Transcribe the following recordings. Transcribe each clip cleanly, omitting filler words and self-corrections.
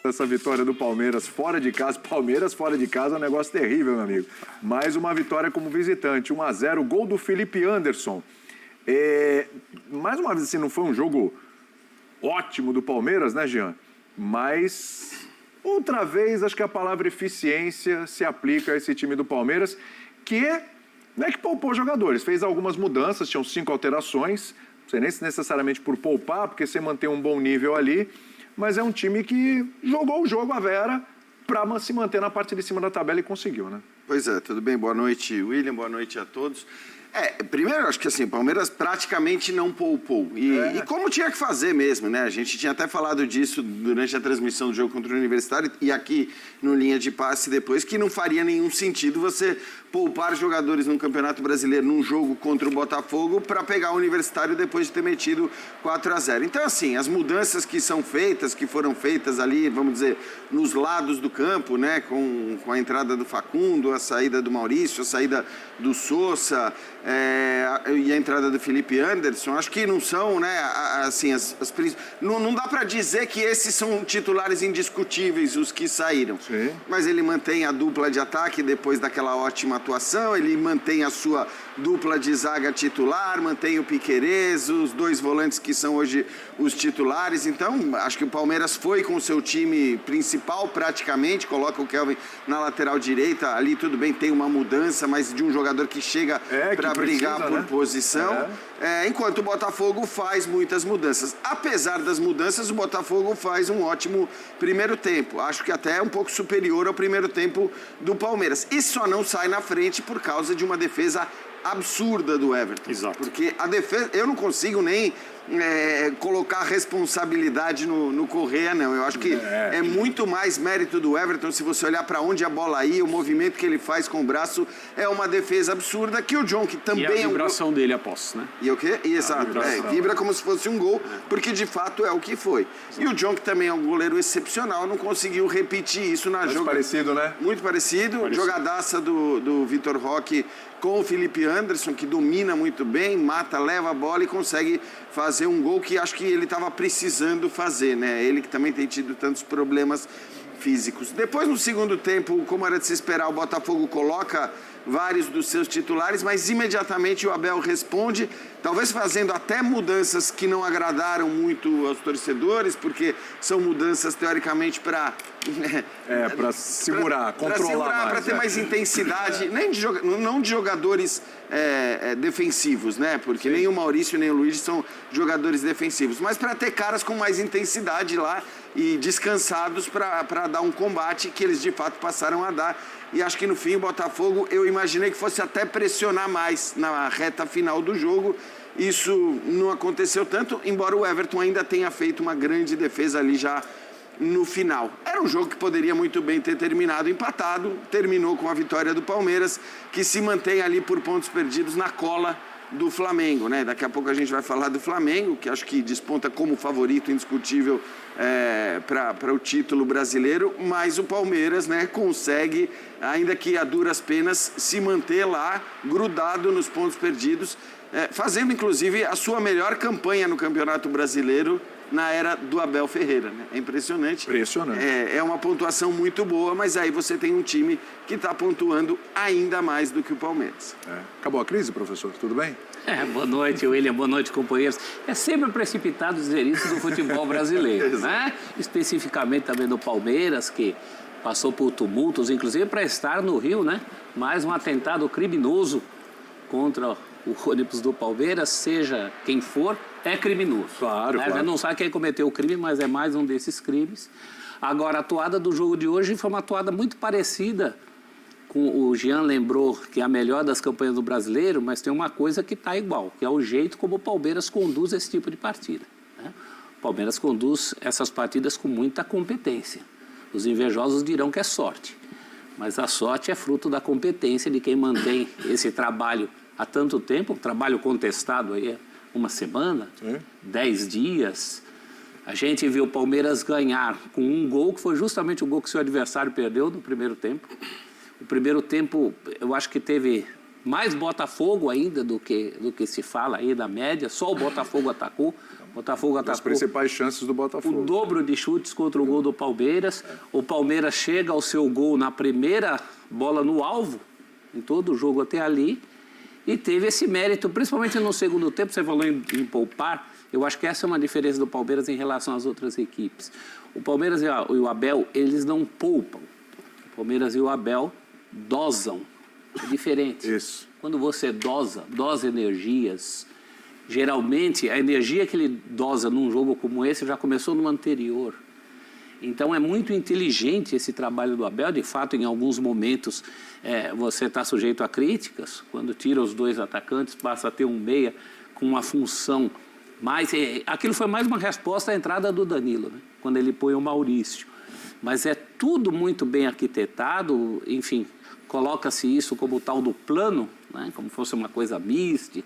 Essa vitória do Palmeiras fora de casa. Palmeiras fora de casa é um negócio terrível, meu amigo. Mais uma vitória como visitante. 1-0, gol do Felipe Anderson. Mais uma vez, assim, não foi um jogo ótimo do Palmeiras, né, Jean? Mas, outra vez, acho que a palavra eficiência se aplica a esse time do Palmeiras, que não é que poupou jogadores. Fez algumas mudanças, tinham 5 alterações. Não sei nem se necessariamente por poupar, porque você mantém um bom nível ali. Mas é um time que jogou o jogo à vera para se manter na parte de cima da tabela e conseguiu, né? Pois é, tudo bem? Boa noite, William, boa noite a todos. Primeiro, acho que assim, o Palmeiras praticamente não poupou. E como tinha que fazer mesmo, né? A gente tinha até falado disso durante a transmissão do jogo contra o Universitário e aqui no Linha de Passe depois, que não faria nenhum sentido você poupar jogadores num Campeonato Brasileiro, num jogo contra o Botafogo, para pegar o Universitário depois de ter metido 4-0. Então, assim, as mudanças que são feitas, que foram feitas ali, vamos dizer, nos lados do campo, né? Com a entrada do Facundo, a saída do Maurício, a saída do Sousa, e a entrada do Felipe Anderson, acho que não são, né, assim, não dá para dizer que esses são titulares indiscutíveis, os que saíram. Sim. Mas ele mantém a dupla de ataque depois daquela ótima atuação, ele mantém a sua dupla de zaga titular, mantém o Piquerez, os 2 volantes que são hoje os titulares. Então, acho que o Palmeiras foi com o seu time principal praticamente, coloca o Kelvin na lateral direita, ali tudo bem, tem uma mudança, mas de um jogador que chega para brigar por posição. Enquanto o Botafogo faz muitas mudanças. Apesar das mudanças, o Botafogo faz um ótimo primeiro tempo. Acho que até um pouco superior ao primeiro tempo do Palmeiras. E só não sai na frente por causa de uma defesa absurda do Everton. Exato. Porque a defesa, eu não consigo nem colocar responsabilidade no Correa, não. Eu acho que é muito mais mérito do Everton, se você olhar para onde a bola ia, o movimento que ele faz com o braço, é uma defesa absurda, que o John, que também e a vibração dele, aposto, né? E o quê? Exato. Vibra como se fosse um gol, porque de fato é o que foi. Exato. E o John, que também é um goleiro excepcional, não conseguiu repetir isso na jogada. Muito parecido, né? Muito parecido. Jogadaça do Vitor Roque com o Felipe Anderson, que domina muito bem, mata, leva a bola e consegue fazer um gol que acho que ele estava precisando fazer, né? Ele que também tem tido tantos problemas físicos. Depois, no segundo tempo, como era de se esperar, o Botafogo coloca vários dos seus titulares, mas imediatamente o Abel responde, talvez fazendo até mudanças que não agradaram muito aos torcedores, porque são mudanças teoricamente para para segurar, controlar mais. Para ter mais intensidade, não de jogadores defensivos, né? Porque nem o Maurício nem o Luiz são jogadores defensivos, mas para ter caras com mais intensidade lá e descansados para dar um combate que eles de fato passaram a dar. E acho que no fim o Botafogo, eu imaginei que fosse até pressionar mais na reta final do jogo. Isso não aconteceu tanto, embora o Everton ainda tenha feito uma grande defesa ali já no final. Era um jogo que poderia muito bem ter terminado empatado, terminou com a vitória do Palmeiras, que se mantém ali por pontos perdidos na cola do Flamengo, né? Daqui a pouco a gente vai falar do Flamengo, que acho que desponta como favorito indiscutível para o título brasileiro, mas o Palmeiras, né, consegue, ainda que a duras penas, se manter lá, grudado nos pontos perdidos, fazendo inclusive a sua melhor campanha no Campeonato Brasileiro na era do Abel Ferreira, né? É impressionante. Impressionante. É uma pontuação muito boa, mas aí você tem um time que está pontuando ainda mais do que o Palmeiras. Acabou a crise, professor? Tudo bem? Boa noite, William. Boa noite, companheiros. É sempre precipitado dizer isso do futebol brasileiro, né? Especificamente também do Palmeiras, que passou por tumultos, inclusive para estar no Rio, né? Mais um atentado criminoso contra o ônibus do Palmeiras, seja quem for, é criminoso. Claro, né? A gente não sabe quem cometeu o crime, mas é mais um desses crimes. Agora, a toada do jogo de hoje foi uma toada muito parecida com o Jean lembrou que é a melhor das campanhas do brasileiro, mas tem uma coisa que está igual, que é o jeito como o Palmeiras conduz esse tipo de partida, né? O Palmeiras conduz essas partidas com muita competência. Os invejosos dirão que é sorte, mas a sorte é fruto da competência de quem mantém esse trabalho há tanto tempo, trabalho contestado aí uma semana, 10 dias. A gente viu o Palmeiras ganhar com um gol, que foi justamente o gol que seu adversário perdeu no primeiro tempo. O primeiro tempo, eu acho que teve mais Botafogo ainda do que se fala aí da média, só o Botafogo atacou. O Botafogo atacou. As principais chances do Botafogo. O dobro de chutes contra o gol do Palmeiras. O Palmeiras chega ao seu gol na primeira bola no alvo, em todo o jogo até ali, e teve esse mérito, principalmente no segundo tempo. Você falou em poupar. Eu acho que essa é uma diferença do Palmeiras em relação às outras equipes. O Palmeiras e o Abel, eles não poupam. O Palmeiras e o Abel dosam. É diferente. Isso. Quando você dosa energias, geralmente a energia que ele dosa num jogo como esse já começou no anterior. Então é muito inteligente esse trabalho do Abel. De fato, em alguns momentos você está sujeito a críticas. Quando tira os dois atacantes, passa a ter um meia com uma função mais... aquilo foi mais uma resposta à entrada do Danilo, né? Quando ele põe o Maurício. Mas é tudo muito bem arquitetado, enfim, coloca-se isso como tal do plano, né? Como fosse uma coisa mística.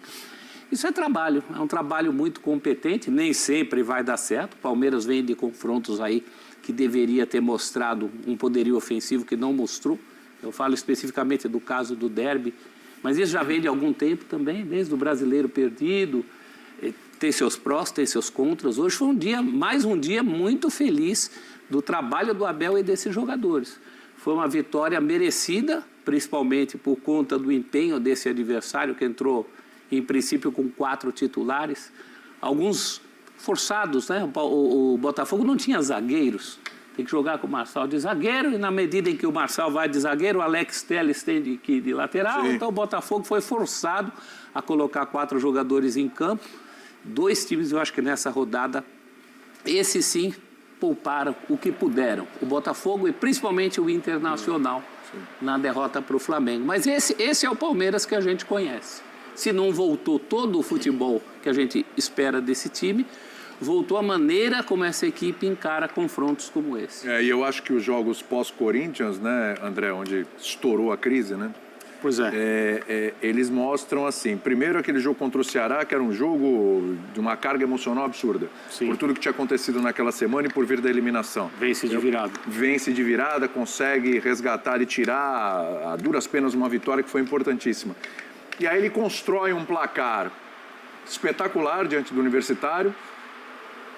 Isso é trabalho, é um trabalho muito competente, nem sempre vai dar certo. O Palmeiras vem de confrontos aí que deveria ter mostrado um poderio ofensivo que não mostrou. Eu falo especificamente do caso do derby, mas isso já vem de algum tempo também, desde o Brasileiro perdido. Tem seus prós, tem seus contras. Hoje foi mais um dia muito feliz do trabalho do Abel e desses jogadores. Foi uma vitória merecida, principalmente por conta do empenho desse adversário que entrou, em princípio, com 4 titulares. Alguns forçados, né? O Botafogo não tinha zagueiros. Tem que jogar com o Marçal de zagueiro e na medida em que o Marçal vai de zagueiro, o Alex Telles tem de lateral. Sim. Então o Botafogo foi forçado a colocar 4 jogadores em campo. 2 times, eu acho que nessa rodada, esses sim, pouparam o que puderam. O Botafogo e principalmente o Internacional na derrota para o Flamengo. Mas esse é o Palmeiras que a gente conhece. Se não voltou todo o futebol que a gente espera desse time, voltou a maneira como essa equipe encara confrontos como esse. E eu acho que os jogos pós-Corinthians, né, André, onde estourou a crise, né? Pois é. Eles mostram assim, primeiro aquele jogo contra o Ceará, que era um jogo de uma carga emocional absurda. Sim. Por tudo que tinha acontecido naquela semana e por vir da eliminação. Vence de virada. Vence de virada, consegue resgatar e tirar a duras penas uma vitória que foi importantíssima. E aí ele constrói um placar espetacular diante do Universitário,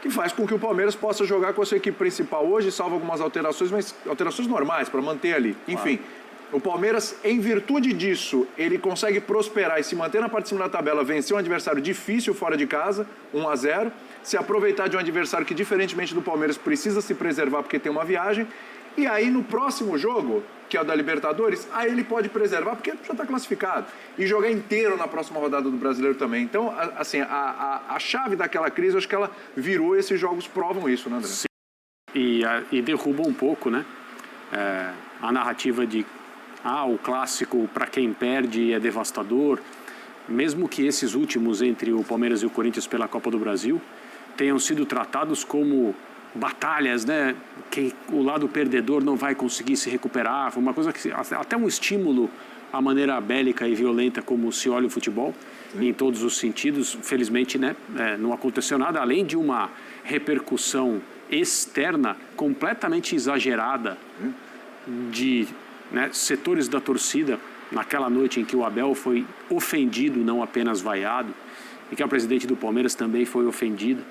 que faz com que o Palmeiras possa jogar com a sua equipe principal hoje, salvo algumas alterações, mas alterações normais, para manter ali. Enfim, o Palmeiras, em virtude disso, ele consegue prosperar e se manter na parte de cima da tabela, vencer um adversário difícil fora de casa, 1-0, se aproveitar de um adversário que, diferentemente do Palmeiras, precisa se preservar porque tem uma viagem, e aí no próximo jogo, que é o da Libertadores, aí ele pode preservar porque já está classificado e jogar inteiro na próxima rodada do Brasileiro também. Então, assim, a chave daquela crise, eu acho que ela virou, esses jogos provam isso, né, André? Sim. E derruba um pouco, né, a narrativa de o clássico para quem perde é devastador, mesmo que esses últimos entre o Palmeiras e o Corinthians pela Copa do Brasil tenham sido tratados como batalhas, né? Que o lado perdedor não vai conseguir se recuperar. Foi uma coisa que até um estímulo à maneira bélica e violenta como se olha o futebol, em todos os sentidos. Felizmente, né? Não aconteceu nada, além de uma repercussão externa completamente exagerada de setores da torcida naquela noite em que o Abel foi ofendido, não apenas vaiado, e que a presidente do Palmeiras também foi ofendida.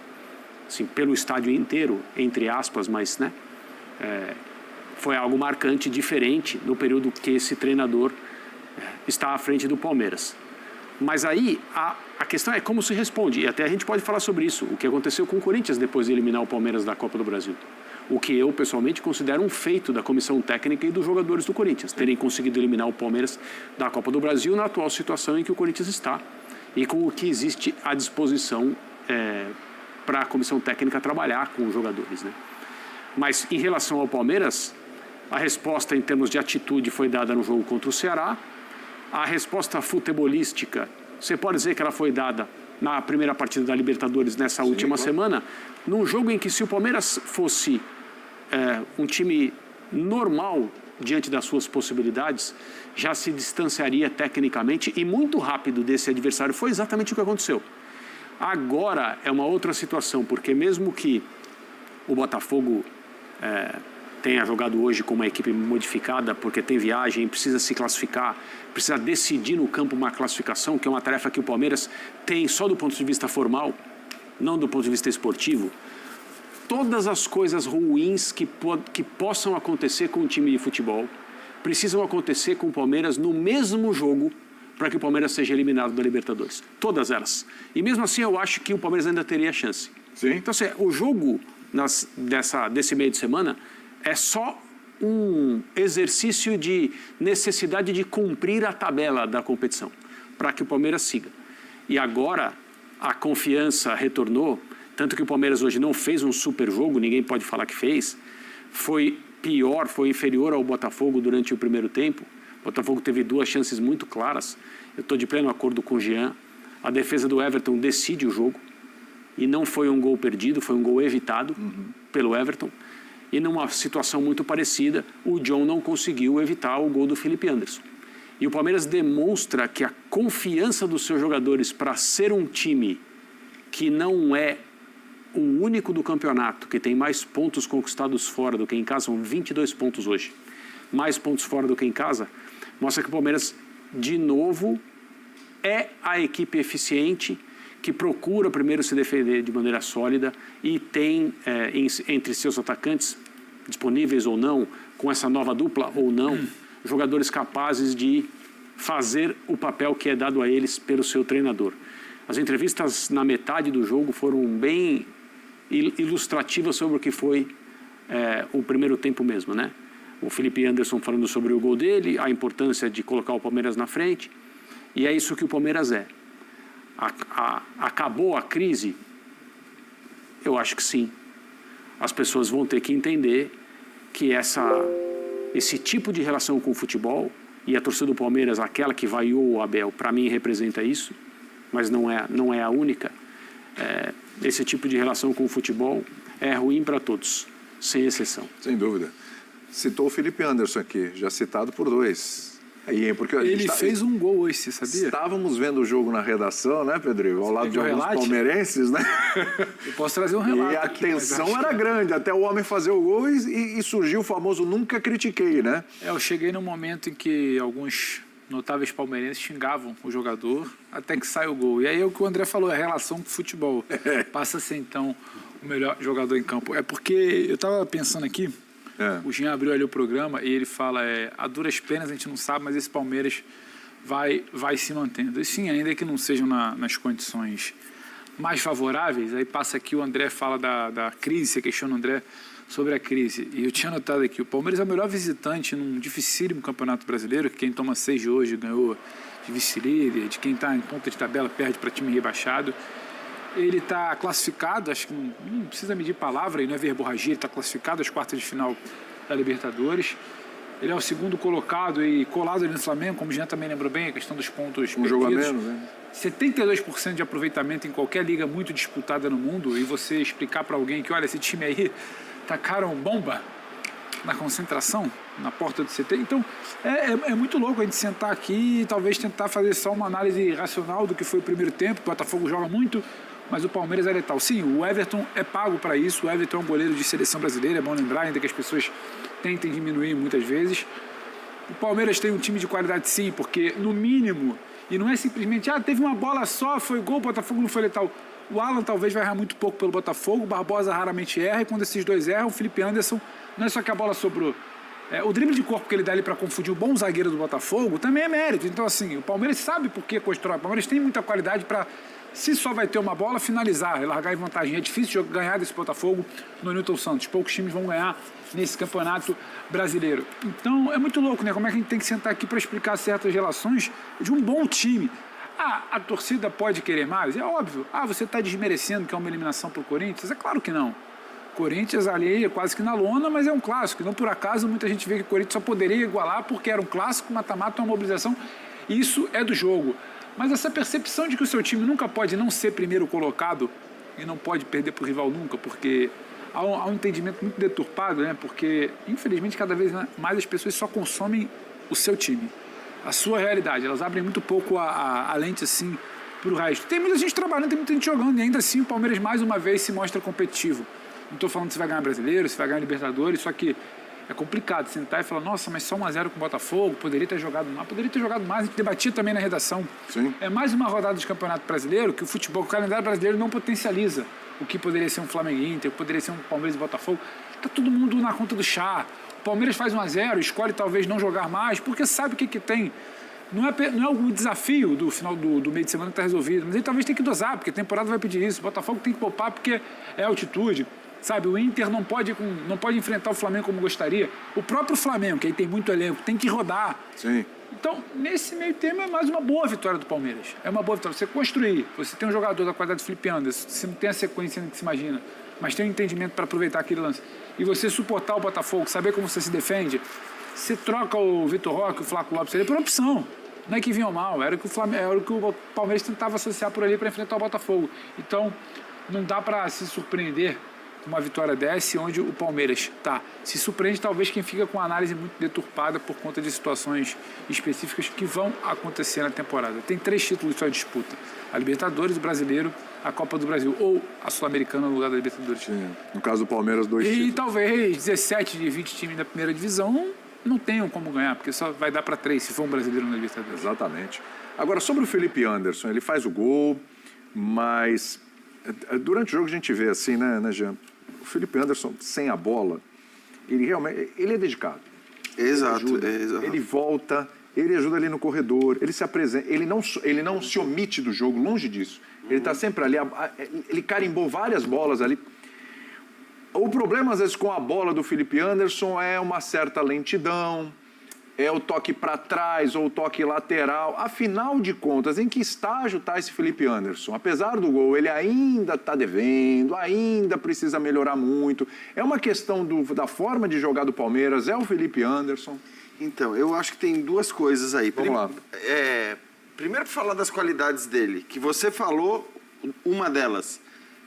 Assim, pelo estádio inteiro, entre aspas, mas foi algo marcante, diferente no período que esse treinador está à frente do Palmeiras. Mas aí a questão é como se responde, e até a gente pode falar sobre isso, o que aconteceu com o Corinthians depois de eliminar o Palmeiras da Copa do Brasil. O que eu, pessoalmente, considero um feito da comissão técnica e dos jogadores do Corinthians, terem conseguido eliminar o Palmeiras da Copa do Brasil na atual situação em que o Corinthians está e com o que existe à disposição para a comissão técnica trabalhar com os jogadores, né? Mas em relação ao Palmeiras, a resposta em termos de atitude foi dada no jogo contra o Ceará. A resposta futebolística, você pode dizer que ela foi dada na primeira partida da Libertadores nessa última semana, num jogo em que se o Palmeiras fosse um time normal diante das suas possibilidades, já se distanciaria tecnicamente e muito rápido desse adversário. Foi exatamente o que aconteceu. Agora é uma outra situação, porque mesmo que o Botafogo tenha jogado hoje com uma equipe modificada, porque tem viagem, precisa se classificar, precisa decidir no campo uma classificação, que é uma tarefa que o Palmeiras tem só do ponto de vista formal, não do ponto de vista esportivo, todas as coisas ruins que possam acontecer com o time de futebol precisam acontecer com o Palmeiras no mesmo jogo para que o Palmeiras seja eliminado da Libertadores. Todas elas. E mesmo assim eu acho que o Palmeiras ainda teria chance. Sim. Então, assim, o jogo desse meio de semana é só um exercício de necessidade de cumprir a tabela da competição, para que o Palmeiras siga. E agora a confiança retornou, tanto que o Palmeiras hoje não fez um super jogo, ninguém pode falar que fez, foi pior, foi inferior ao Botafogo durante o primeiro tempo. O Botafogo teve 2 chances muito claras. Eu estou de pleno acordo com o Jean. A defesa do Everton decide o jogo. E não foi um gol perdido, foi um gol evitado pelo Everton. E numa situação muito parecida, o John não conseguiu evitar o gol do Felipe Anderson. E o Palmeiras demonstra que a confiança dos seus jogadores para ser um time que não é o único do campeonato, que tem mais pontos conquistados fora do que em casa, são 22 pontos hoje, mais pontos fora do que em casa, mostra que o Palmeiras, de novo, é a equipe eficiente que procura primeiro se defender de maneira sólida e tem entre seus atacantes, disponíveis ou não, com essa nova dupla ou não, jogadores capazes de fazer o papel que é dado a eles pelo seu treinador. As entrevistas na metade do jogo foram bem ilustrativas sobre o que foi o primeiro tempo mesmo, né? O Felipe Anderson falando sobre o gol dele, a importância de colocar o Palmeiras na frente, e é isso que o Palmeiras é. Acabou a crise? Eu acho que sim. As pessoas vão ter que entender que esse tipo de relação com o futebol, e a torcida do Palmeiras, aquela que vaiou o Abel, para mim representa isso, mas não é a única. Esse tipo de relação com o futebol é ruim para todos, sem exceção. Sem dúvida. Citou o Felipe Anderson aqui, já citado por 2. Porque ele fez um gol hoje, você sabia? Estávamos vendo o jogo na redação, né, Pedro? Ao lado de alguns palmeirenses, né? Eu posso trazer um relato. E a tensão era grande, até o homem fazer o gol e surgiu o famoso nunca critiquei, né? Eu cheguei num momento em que alguns notáveis palmeirenses xingavam o jogador até que sai o gol. E aí é o que o André falou, a relação com o futebol. Passa a ser, então, o melhor jogador em campo. É porque eu estava pensando aqui, o Jean abriu ali o programa e ele fala, a duras penas a gente não sabe, mas esse Palmeiras vai se mantendo. E sim, ainda que não sejam nas condições mais favoráveis, aí passa aqui o André fala da crise, você questiona o André sobre a crise. E eu tinha notado aqui, o Palmeiras é o melhor visitante num dificílimo campeonato brasileiro, que quem toma 6 de hoje ganhou de vice-líder, de quem está em ponta de tabela perde para time rebaixado. Ele está classificado, acho que não precisa medir palavra, e não é verborragia, ele está classificado às quartas de final da Libertadores. Ele é o segundo colocado e colado ali no Flamengo, como o Jean também lembrou bem, a questão dos pontos perdidos. Jogo a menos, né? 72% de aproveitamento em qualquer liga muito disputada no mundo, e você explicar para alguém que, olha, esse time aí tacaram bomba na concentração, na porta do CT. Então, é muito louco a gente sentar aqui e talvez tentar fazer só uma análise racional do que foi o primeiro tempo. O Botafogo joga muito, mas o Palmeiras é letal. Sim, o Everton é pago para isso. O Everton é um goleiro de seleção brasileira, é bom lembrar, ainda que as pessoas tentem diminuir muitas vezes. O Palmeiras tem um time de qualidade, sim, porque, no mínimo, e não é simplesmente, teve uma bola só, foi gol, o Botafogo não foi letal. O Alan talvez vai errar muito pouco pelo Botafogo, o Barbosa raramente erra, e quando esses dois erram, o Felipe Anderson, não é só que a bola sobrou. O drible de corpo que ele dá ali para confundir o bom zagueiro do Botafogo também é mérito. Então, assim, o Palmeiras sabe por que constrói. O Palmeiras tem muita qualidade para, se só vai ter uma bola, finalizar, largar em vantagem. É difícil ganhar desse Botafogo no Newton Santos. Poucos times vão ganhar nesse campeonato brasileiro. Então, é muito louco, né? Como é que a gente tem que sentar aqui para explicar certas relações de um bom time. A torcida pode querer mais? É óbvio. Você está desmerecendo que é uma eliminação para o Corinthians? É claro que não. Corinthians ali é quase que na lona, mas é um clássico. Não por acaso muita gente vê que o Corinthians só poderia igualar porque era um clássico, mata-mata, uma mobilização. Isso é do jogo. Mas essa percepção de que o seu time nunca pode não ser primeiro colocado e não pode perder para o rival nunca, porque há um entendimento muito deturpado, né? Porque, infelizmente, cada vez mais as pessoas só consomem o seu time, a sua realidade. Elas abrem muito pouco a lente assim para o resto. Tem muita gente trabalhando, tem muita gente jogando, e ainda assim o Palmeiras mais uma vez se mostra competitivo. Não estou falando se vai ganhar brasileiro, se vai ganhar Libertadores, só que É complicado sentar e falar, nossa, mas só 1-0 com o Botafogo, poderia ter jogado mais, a gente debatia também na redação. Sim. É mais uma rodada de Campeonato Brasileiro que o calendário brasileiro não potencializa o que poderia ser um Flamengo e Inter, o que poderia ser um Palmeiras e Botafogo. Tá todo mundo na conta do chá. O Palmeiras faz 1-0, escolhe talvez não jogar mais, porque sabe o que tem. Não é algum desafio do final do meio de semana que está resolvido, mas ele talvez tenha que dosar, porque a temporada vai pedir isso. O Botafogo tem que poupar porque é altitude. Sabe, o Inter não pode enfrentar o Flamengo como gostaria. O próprio Flamengo, que aí tem muito elenco, tem que rodar. Sim. Então, nesse meio termo, é mais uma boa vitória do Palmeiras. É uma boa vitória. Você construir, você tem um jogador da qualidade do Felipe Anderson, você não tem a sequência que se imagina, mas tem um entendimento para aproveitar aquele lance. E você suportar o Botafogo, saber como você se defende, você troca o Vitor Roque, o Flaco Lopes ali por opção. Não é que vinham mal, era o que o Palmeiras tentava associar por ali para enfrentar o Botafogo. Então, não dá para se surpreender com uma vitória dessa, onde o Palmeiras se surpreende talvez quem fica com a análise muito deturpada por conta de situações específicas que vão acontecer na temporada. Tem 3 títulos só em disputa: a Libertadores, o Brasileiro, a Copa do Brasil, ou a Sul-Americana no lugar da Libertadores. Sim. No caso do Palmeiras, 2 títulos. E talvez 17 de 20 times da primeira divisão não tenham como ganhar, porque só vai dar para 3 se for um brasileiro na Libertadores. Exatamente. Agora, sobre o Felipe Anderson, ele faz o gol, mas durante o jogo a gente vê assim, né, Jean? O Felipe Anderson, sem a bola, ele é dedicado. Exato. Ele volta, ele ajuda ali no corredor, ele se apresenta, ele não se omite do jogo, longe disso. Ele está sempre ali, ele carimbou várias bolas ali. O problema, às vezes, com a bola do Felipe Anderson é uma certa lentidão, é o toque para trás ou o toque lateral. Afinal de contas, em que estágio está esse Felipe Anderson? Apesar do gol, ele ainda está devendo, ainda precisa melhorar muito. É uma questão da forma de jogar do Palmeiras, é o Felipe Anderson? Então, eu acho que tem 2 coisas aí. Vamos lá. Primeiro, para falar das qualidades dele, que você falou uma delas.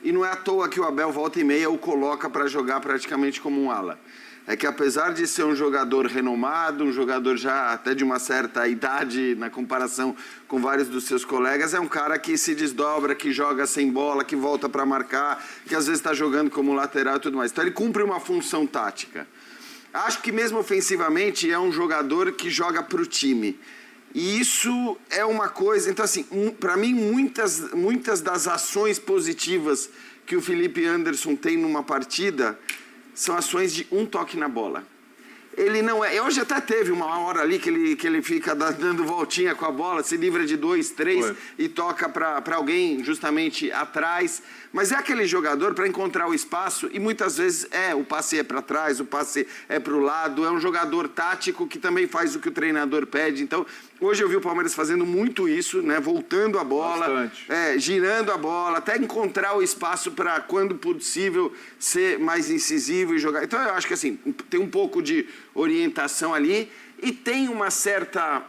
E não é à toa que o Abel volta e meia o coloca para jogar praticamente como um ala. É que apesar de ser um jogador renomado, um jogador já até de uma certa idade na comparação com vários dos seus colegas, é um cara que se desdobra, que joga sem bola, que volta para marcar, que às vezes está jogando como lateral e tudo mais. Então ele cumpre uma função tática. Acho que mesmo ofensivamente é um jogador que joga para o time. E isso é uma coisa... Então, assim, para mim, muitas das ações positivas que o Felipe Anderson tem numa partida são ações de um toque na bola. Ele não é... Hoje até teve uma hora ali que ele fica dando voltinha com a bola, se livra de 2, 3 e toca para alguém justamente atrás. Mas é aquele jogador para encontrar o espaço e muitas vezes o passe é para trás, o passe é para o lado. É um jogador tático que também faz o que o treinador pede. Então, hoje eu vi o Palmeiras fazendo muito isso, né? Voltando a bola, girando a bola, até encontrar o espaço para, quando possível, ser mais incisivo e jogar. Então, eu acho que assim, tem um pouco de orientação ali e tem uma certa...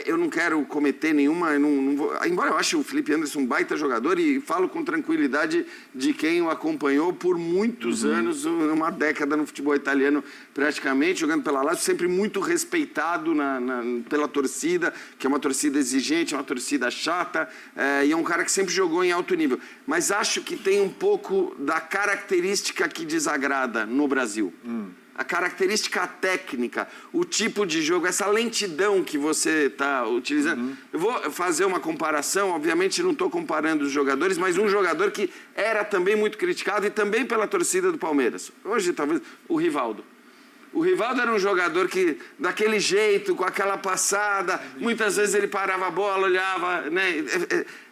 Eu não quero cometer nenhuma... Não vou, embora eu ache o Felipe Anderson um baita jogador e falo com tranquilidade de quem o acompanhou por muitos anos, uma década no futebol italiano praticamente, jogando pela Lazio, sempre muito respeitado pela torcida, que é uma torcida exigente, é uma torcida chata, e é um cara que sempre jogou em alto nível. Mas acho que tem um pouco da característica que desagrada no Brasil. A característica técnica, o tipo de jogo, essa lentidão que você está utilizando. Eu vou fazer uma comparação, obviamente não estou comparando os jogadores, mas um jogador que era também muito criticado e também pela torcida do Palmeiras. Hoje, talvez, o Rivaldo. O Rivaldo era um jogador que, daquele jeito, com aquela passada, muitas vezes ele parava a bola, olhava, né?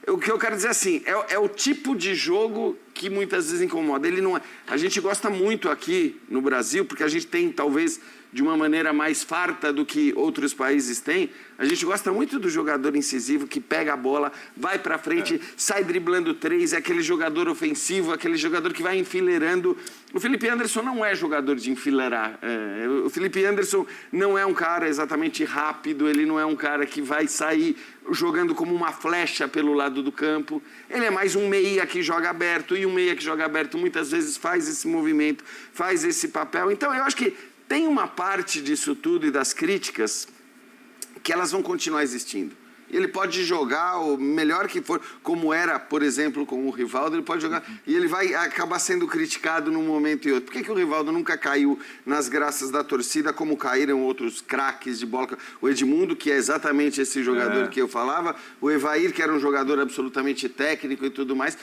O que eu quero dizer assim, é o tipo de jogo que muitas vezes incomoda. Ele não é. A gente gosta muito aqui no Brasil, porque a gente tem, talvez, de uma maneira mais farta do que outros países têm, a gente gosta muito do jogador incisivo que pega a bola, vai pra frente, sai driblando 3, é aquele jogador ofensivo, aquele jogador que vai enfileirando. O Felipe Anderson não é jogador de enfileirar. O Felipe Anderson não é um cara exatamente rápido, ele não é um cara que vai sair jogando como uma flecha pelo lado do campo. Ele é mais um meia que joga aberto, e um meia que joga aberto muitas vezes faz esse movimento, faz esse papel. Então eu acho que tem uma parte disso tudo e das críticas que elas vão continuar existindo. e ele pode jogar o melhor que for, como era, por exemplo, com o Rivaldo, ele pode jogar e ele vai acabar sendo criticado num momento e outro. Por que o Rivaldo nunca caiu nas graças da torcida como caíram outros craques de bola? O Edmundo, que é exatamente esse jogador que eu falava, o Evair, que era um jogador absolutamente técnico e tudo mais.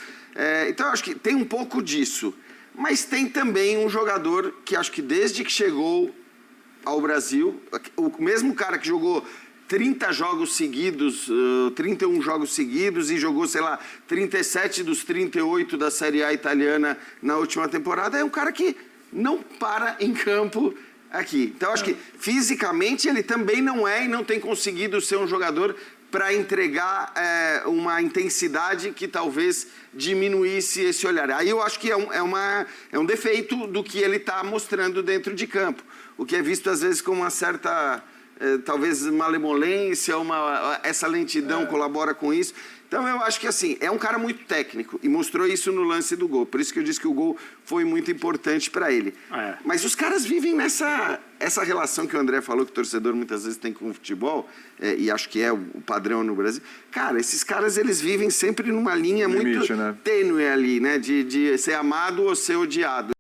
Então, eu acho que tem um pouco disso. Mas tem também um jogador que acho que desde que chegou ao Brasil, o mesmo cara que jogou 30 jogos seguidos, 31 jogos seguidos e jogou, sei lá, 37 dos 38 da Série A italiana na última temporada, é um cara que não para em campo aqui. Então, acho que fisicamente ele também não é e não tem conseguido ser um jogador para entregar uma intensidade que talvez diminuísse esse olhar. Aí eu acho que é um defeito do que ele está mostrando dentro de campo. O que é visto às vezes com uma certa, talvez, malemolência, essa lentidão colabora com isso. Então eu acho que assim, é um cara muito técnico e mostrou isso no lance do gol. Por isso que eu disse que o gol foi muito importante para ele. Mas os caras vivem essa relação que o André falou que o torcedor muitas vezes tem com o futebol, e acho que é o padrão no Brasil. Cara, esses caras eles vivem sempre numa linha limite, muito tênue ali, né? De ser amado ou ser odiado.